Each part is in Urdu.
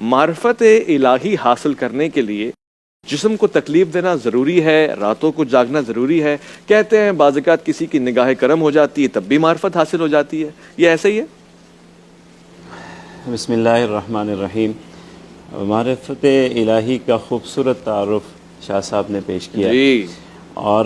معرفت الہی حاصل کرنے کے لیے جسم کو تکلیف دینا ضروری ہے، راتوں کو جاگنا ضروری ہے. کہتے ہیں بعض اوقات کسی کی نگاہ کرم ہو جاتی ہے تب بھی معرفت حاصل ہو جاتی ہے، یہ ایسا ہی ہے؟ بسم اللہ الرحمن الرحیم. معرفت الہی کا خوبصورت تعارف شاہ صاحب نے پیش کیا جی. اور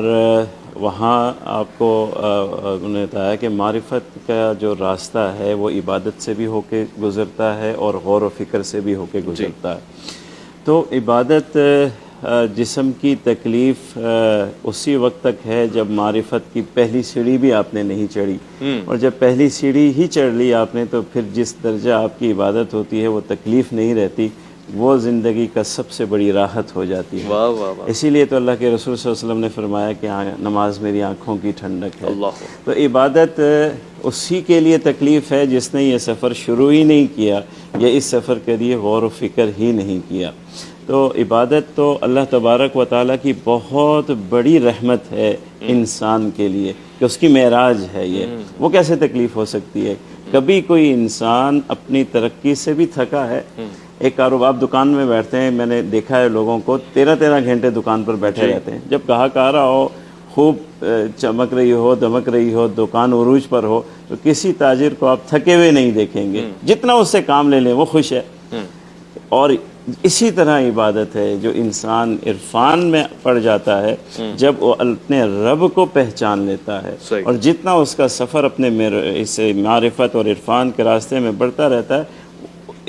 وہاں آپ کو انہوں نے بتایا کہ معرفت کا جو راستہ ہے وہ عبادت سے بھی ہو کے گزرتا ہے اور غور و فکر سے بھی ہو کے گزرتا ہے. تو عبادت جسم کی تکلیف اسی وقت تک ہے جب معرفت کی پہلی سیڑھی بھی آپ نے نہیں چڑھی، اور جب پہلی سیڑھی ہی چڑھ لی آپ نے تو پھر جس درجہ آپ کی عبادت ہوتی ہے وہ تکلیف نہیں رہتی، وہ زندگی کا سب سے بڑی راحت ہو جاتی ہے. واہ واہ واہ. اسی لیے تو اللہ کے رسول صلی اللہ علیہ وسلم نے فرمایا کہ نماز میری آنکھوں کی ٹھنڈک ہے. اللہ. تو عبادت اسی کے لیے تکلیف ہے جس نے یہ سفر شروع ہی نہیں کیا یا اس سفر کے لیے غور و فکر ہی نہیں کیا. تو عبادت تو اللہ تبارک و تعالیٰ کی بہت بڑی رحمت ہے انسان کے لیے کہ اس کی معراج ہے. وہ کیسے تکلیف ہو سکتی ہے؟ کبھی کوئی انسان اپنی ترقی سے بھی تھکا ہے. ایک کاروبار آپ دکان میں بیٹھتے ہیں، میں نے دیکھا ہے لوگوں کو 13 گھنٹے دکان پر بیٹھے رہتے ہیں. جب گاہک آ رہا ہو، خوب چمک رہی ہو، دمک رہی ہو، دکان عروج پر ہو، تو کسی تاجر کو آپ تھکے ہوئے نہیں دیکھیں گے. جتنا اس سے کام لے لیں وہ خوش ہے. اور اسی طرح عبادت ہے جو انسان عرفان میں پڑ جاتا ہے جب وہ اپنے رب کو پہچان لیتا ہے، اور جتنا اس کا سفر اپنے اس معرفت اور عرفان کے راستے میں بڑھتا رہتا ہے،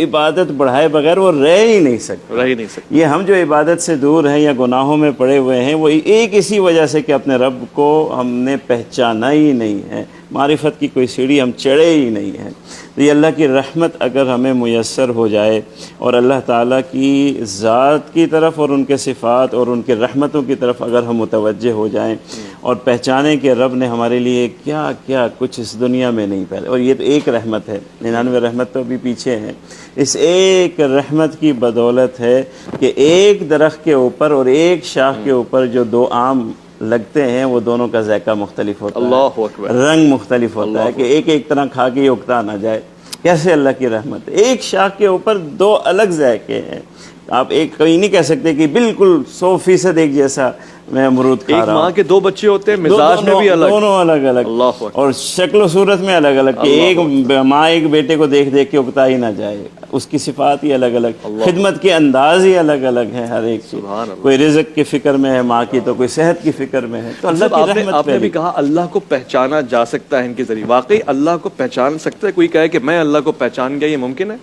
عبادت بڑھائے بغیر وہ رہ ہی نہیں سکتا. یہ ہم جو عبادت سے دور ہیں یا گناہوں میں پڑے ہوئے ہیں وہ ایک اسی وجہ سے کہ اپنے رب کو ہم نے پہچانا ہی نہیں ہے، معرفت کی کوئی سیڑھی ہم چڑھے ہی نہیں ہیں. تو یہ اللہ کی رحمت اگر ہمیں میسر ہو جائے اور اللہ تعالیٰ کی ذات کی طرف اور ان کے صفات اور ان کے رحمتوں کی طرف اگر ہم متوجہ ہو جائیں اور پہچانیں کہ رب نے ہمارے لیے کیا کیا کچھ اس دنیا میں نہیں پہلے، اور یہ تو ایک رحمت ہے، 99 رحمت تو ابھی پیچھے ہیں. اس ایک رحمت کی بدولت ہے کہ ایک درخت کے اوپر اور ایک شاخ کے اوپر جو 2 آم لگتے ہیں وہ دونوں کا ذائقہ مختلف ہوتا اللہ اکبر. رنگ مختلف ہوتا ہے کہ ایک طرح کھا کے اکتا نہ جائے. کیسے اللہ کی رحمت ہے؟ ایک شاخ کے اوپر 2 الگ ذائقے ہیں. آپ ایک کوئی نہیں کہہ سکتے کہ بالکل 100% ایک جیسا میں امرود کھا رہا ہوں. ایک ماں کے 2 بچے ہوتے ہیں، مزاج میں بھی الگ، دونوں الگ الگ، اور شکل و صورت میں الگ الگ، کہ ایک ماں ایک بیٹے کو دیکھ دیکھ کے اکتا ہی نہ جائے. اس کی صفات ہی الگ الگ، خدمت کے انداز ہی الگ الگ ہیں ہر ایک کی. کوئی رزق کی فکر میں ہے ماں کی، تو کوئی صحت کی فکر میں ہے. تو اللہ کی رحمت. آپ نے بھی کہا اللہ کو پہچانا جا سکتا ہے ان کے ذریعے. واقعی اللہ کو پہچان سکتا ہے کوئی؟ کہے کہ میں اللہ کو پہچان گیا، یہ ممکن ہے؟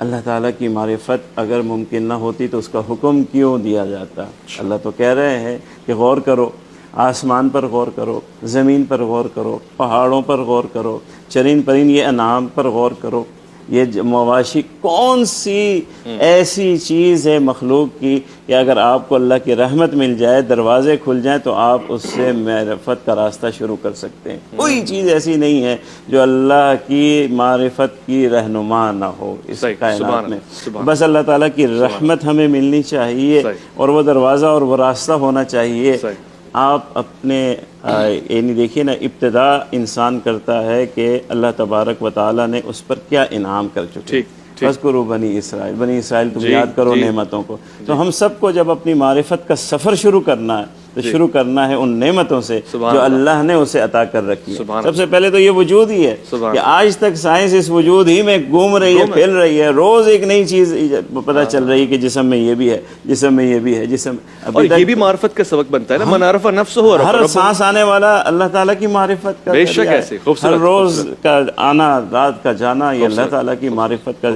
اللہ تعالیٰ کی معرفت اگر ممکن نہ ہوتی تو اس کا حکم کیوں دیا جاتا؟ اللہ تو کہہ رہے ہیں کہ غور کرو، آسمان پر غور کرو، زمین پر غور کرو، پہاڑوں پر غور کرو، چرین پرین یہ انعام پر غور کرو. یہ مواشی کون سی ایسی چیز ہے مخلوق کی کہ اگر آپ کو اللہ کی رحمت مل جائے، دروازے کھل جائیں تو آپ اس سے معرفت کا راستہ شروع کر سکتے ہیں. کوئی چیز ایسی نہیں ہے جو اللہ کی معرفت کی رہنما نہ ہو اس کائنات میں. بس اللہ تعالیٰ کی رحمت ہمیں ملنی چاہیے اور وہ دروازہ اور وہ راستہ ہونا چاہیے. آپ اپنے یعنی دیکھیے نا، ابتدا انسان کرتا ہے کہ اللہ تبارک و تعالیٰ نے اس پر کیا انعام کر چکے. بس کرو بنی اسرائیل تم یاد کرو نعمتوں کو. تو ہم سب کو جب اپنی معرفت کا سفر شروع کرنا ہے تو شروع کرنا ہے ان نعمتوں سے جو اللہ نے اسے عطا کر رکھی ہے. سب سے پہلے تو یہ وجود ہی ہے کہ آج تک سائنس اس وجود ہی میں گھوم رہی ہے، پھیل رہی ہے. روز ایک نئی چیز پتہ چل رہی ہے کہ جسم میں یہ بھی ہے، جسم میں یہ بھی ہے، جسم. اور یہ بھی معرفت کا سبق بنتا ہے نا، من عرف نفسہ. ہر سانس آنے والا اللہ تعالیٰ کی معرفت کا بے شک ایسے ہر روز کا آنا، رات کا جانا، یہ اللہ تعالیٰ کی معرفت کا